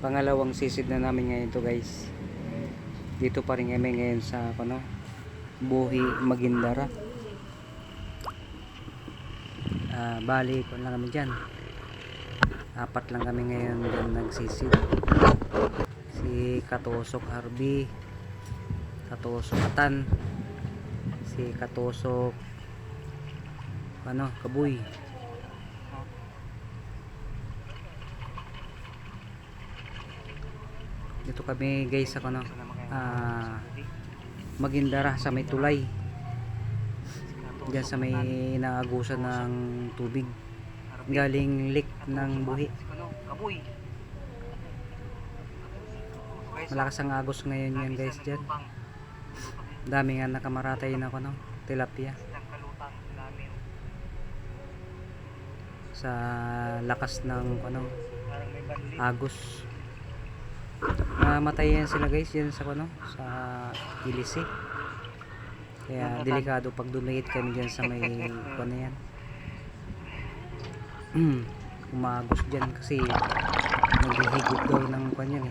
Pangalawang sisid na namin ngayon to guys. Dito pa rin kami ngayon sa Buhi, Magindara. Bali ko lang kami dyan. Apat lang kami ngayon dyan nagsisid. Si Katusok Harvey, Katusok Atan, si Katusok Kabuy. Dito kami guys sa Magindara sa may tulay. Diyan sa may naagusan ng tubig galing lake ng Buhi. Malakas ang agos ngayon yan guys dyan. Dami nga nakamaratay na tilapia sa lakas ng agos. Matayan sila guys yan sa ilisi. Kaya delikado pag dumikit kami dyan sa may yan. Umagos dyan kasi naghihigop daw ng yan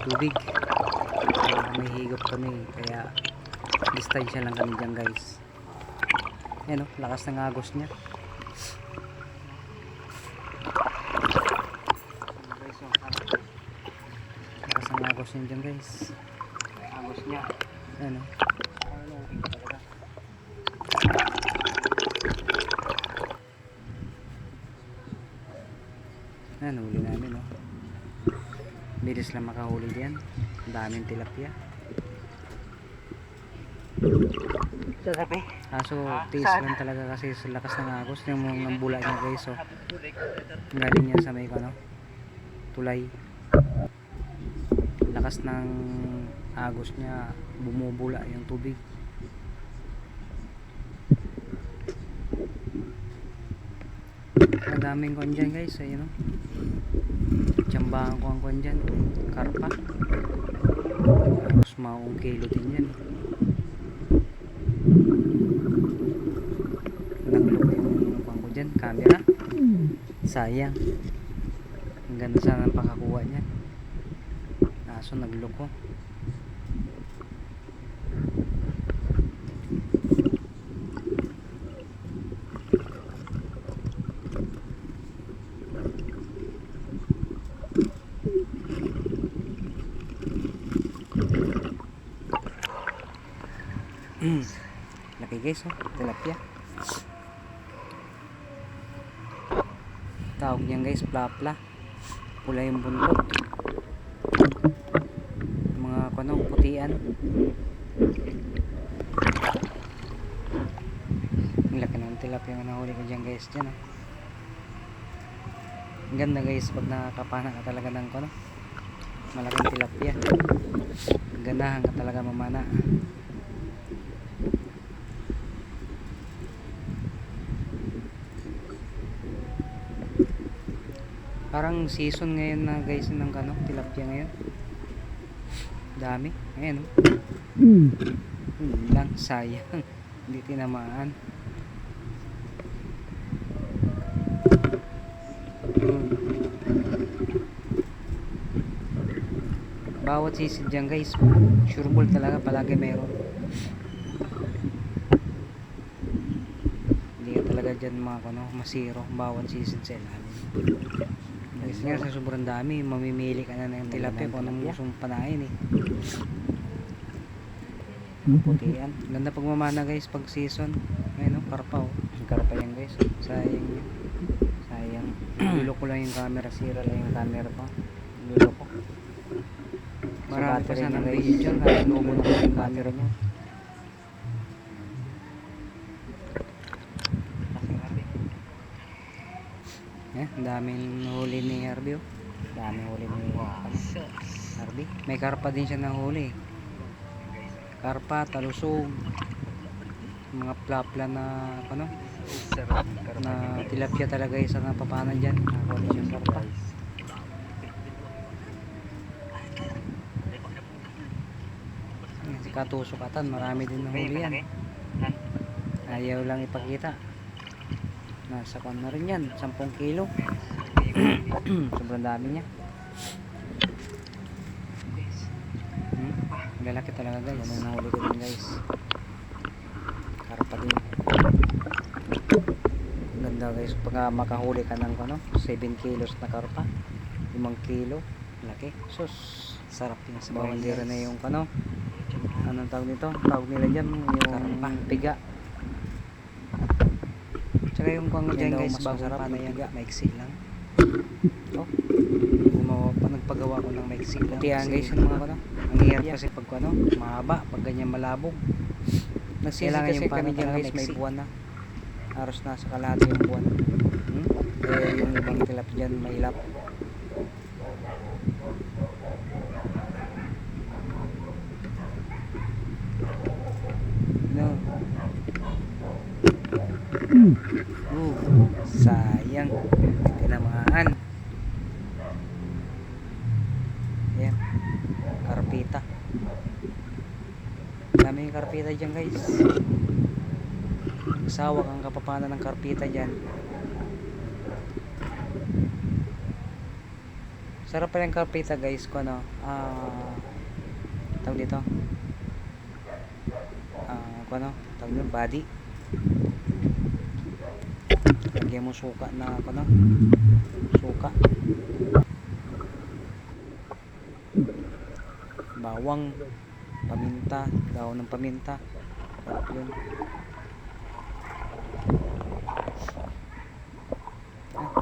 tubig. May higop kami kaya distansya lang kami dyan guys. Yan lakas ng agos niya. Lakas ng agos niya dyan guys. Agos niya. Huli namin bilis lang makahuli diyan. Daming tilapia. So tiis lang talaga kasi sa lakas ng agos ng bula niya guys. So galing niya sa may tulay. Lakas ng agos niya, bumubula yung tubig. Madaming dyan guys. Ayun tsambahan ko ang dyan, karpa. Halos maong kilo din yan. Nagloko yung ko dyan, camera. Sayang. Ang ganda sana ng pakakuha niya. Kaso nagloko. Laki guys tilapia. Tawag niyan guys plapla. Pula yung buntot. Mga putian. Laki ng tilapia na nahuli ko dyan guys dyan. Ang ganda guys pag nakakapana ka talaga ng malaking tilapia. Ganahan ka talaga mamana. Parang season ngayon na guys ng tilapia ngayon. Dami. Ayan lang sayang. Hindi tinamaan. Bawat sisid dyan guys, sureball talaga palagi meron. Hindi ka talaga dyan masiro bawat sisid sa ilalim. Kasi nga sa sobrang dami, mamimili ka na ng tilapia kung anong gustong panain putian. Ganda pagmamana guys pag season. Ayun karpa karpa yan guys. Sayang yun. Sayang. Luloko lang yung camera, sira lang yung camera pa. Luloko. Marami pa sana ng video dyan kahit lumo na yung camera niya. Ang daming huli ni Harvey. Daming huli ni Harvey. May karpa din siya na huli. Karpa, talusog, mga plapla na na tilapia talaga isa na papanan dyan. Nakakuli siyang karpa. Si Katusok Atan, marami din na huli yan. Ayaw lang ipakita. Nasa kwan na rin yan, 10 kilo. Sobrang dami niya. Lalaki talaga guys. Yan ang nahuli ko din guys. Karpa din. Ganda guys. Pag makahuli ka ng 7 kilos na karpa, 5 kilo. Laki. Sus. Sarap din sa bawang dira na yung anong tawag nito? Tawag nila dyan yung karpa. Piga. Tsaka yung dyan guys, bago pa na yan, maiksi lang. Oh, nagpagawa ko ng maiksi lang. Tiyan guys yung mga ang hirap kasi pag mahaba, pag ganyan malabog. Kailangan yung kami dyan guys, may buwan na. Aros na sa kalahati yung buwan. Kaya yung ibang tilap dyan mailap. No. Sayang. Tinamaan. Ayan. Karpita. Dami yung karpita dyan guys. Sawak ang kapapanan ng karpita dyan. Sarap pa yung karpita guys kung tawag dito tawag dito body. Lagyan mo suka na suka, bawang, paminta, daon ng paminta. Yun.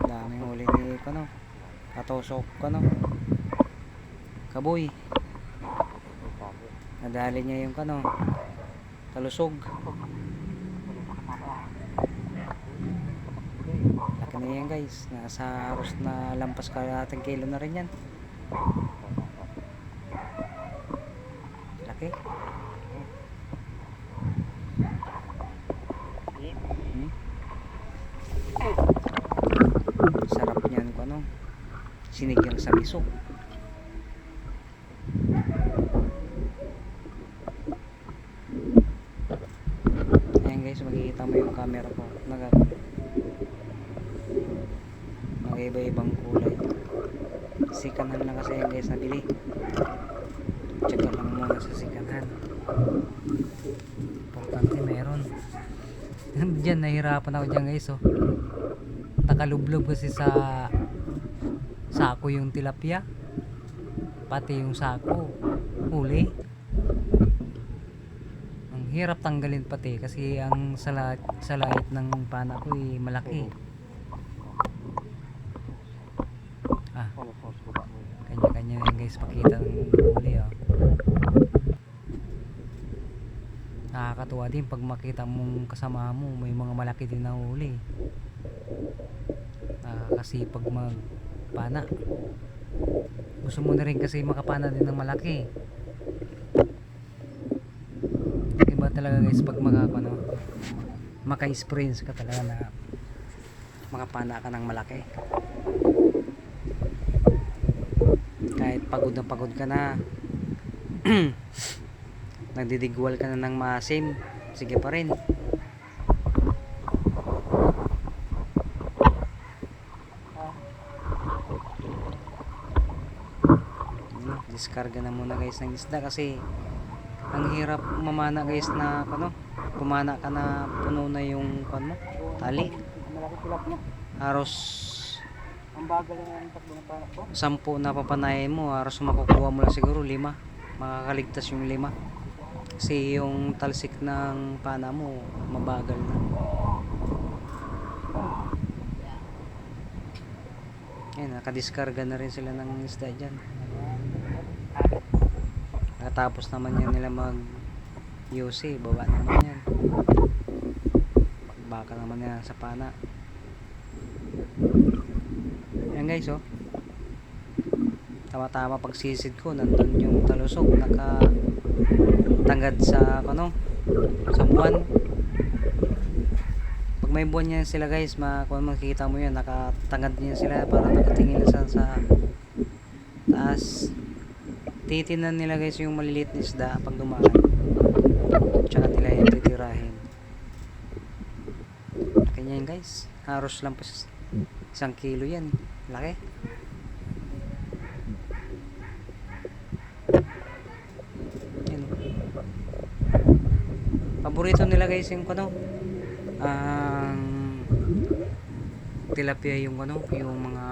Daming huli ni katosok kaboy. Nadali niya yung talusog. Laki na yan guys. Nasa haros na lampas kalahating kilo na rin yan. Laki. Sarap niyan sinigang sa miso. Ayan guys, makikita mo yung camera ko iba-ibang kulay. Sikanan lang kasi yan guys nabili. Check lang muna sa sikanan. Importante meron. Diyan nahirapan ako dyan guys nakalublob kasi sa sako yung tilapia, pati yung sako huli. Ang hirap tanggalin pati kasi ang salait ng pana ko malaki. Kanya-kanya yan guys pakita ng huli. Nakakatuwa din pag makita mong kasama mo may mga malaki din na huli. Nakakasipag magpana. Gusto mo na rin kasi makapana din ng malaki. Iba talaga guys pag maka-experience ka talaga na makapana ka ng malaki. Kahit pagod ka na nagdidigwal ka na ng maasim, sige pa rin. Diskarga na muna guys ng isda kasi ang hirap mamana guys na pumana ka na puno na yung tali. Haros ang bagal ng takbo ng panak ko. 10 na papanayin mo, haros makukuha mo lang siguro 5. Makakaligtas yung 5. Kasi yung talsik ng pana mo mabagal na. Ayan, nakadiskarga na rin sila ng isda dyan. Nakatapos naman yan nila mag UC, baba naman yan. Baka naman yan sa pana. Ayan guys tama-tama pag sisid ko nandun yung talusog nakatangad sa sa buwan. Pag may buwan yan sila guys kung makikita mo yan nakatangad niyan sila para nakatingin sa taas. Titinan nila guys yung maliliit na isda pag dumaan, tsaka nila yung titirahin. Kanya yan guys. Haros lang po 1 kilo yan. Laki. Yan. Paborito nila guys yung ano, ang tilapia, yung ano, yung mga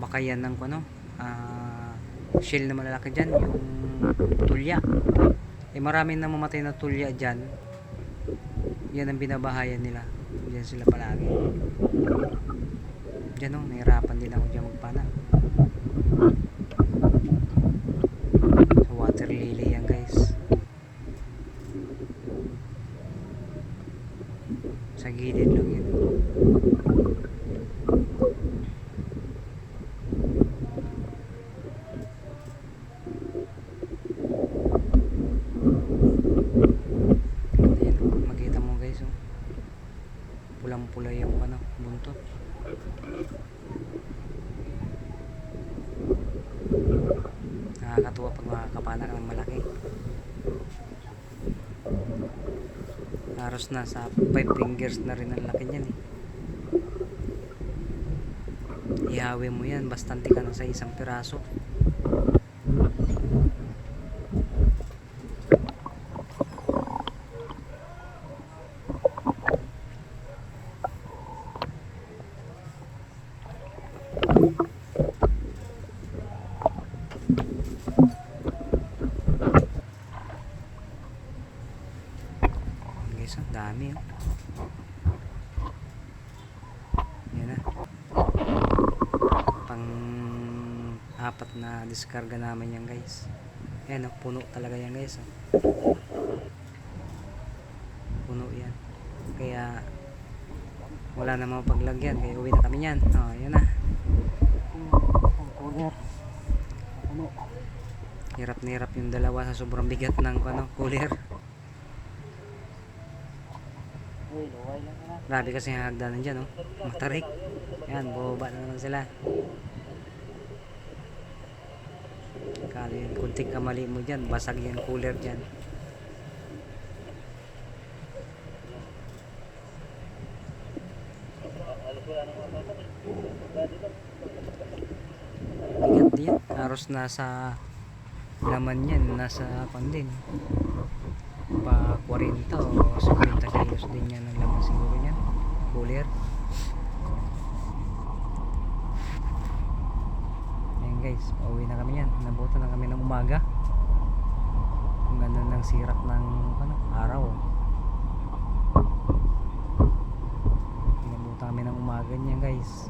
bakayan ng ano, shell na malalaki dyan, yung tulya. Maraming namamatay na tulya dyan. Yan ang binabahayan nila. Diyan sila palagi. Diyan nahirapan din ako dyan magpana. Sa water lily yan guys. Sa gilid lang yan. Pulang-pula yung ano, buntot. Nakakatuwa pag makakapana ng malaki. Haros na sa 5 fingers na rin ang laki niyan eh. Ihawi mo yan, bastante ka na sa isang piraso. Guys, ang dami yan na. Pang 4 na diskarga namin yan guys. Yan puno talaga yan guys. Puno yan. Kaya wala na mga paglagyan, kaya uwi na kami yan. Yan na. Hirap na hirap yung dalawa sa sobrang bigat ng cooler. Grabe kasi ang hagdanan dyan, matarik. Yan, bubaba na naman sila. Kali kunting kamali mo dyan, basag yan cooler dyan. Bigat din. Haros nasa laman yan, nasa pandin pa 40 o 50 kilos din yan ang laman siguro yan cooler. Ayan guys, pauwi na kami yan. Nabutan na kami ng umaga. Ang ganda ng sirak ng araw. Nabutan kami ng umaga niyan guys.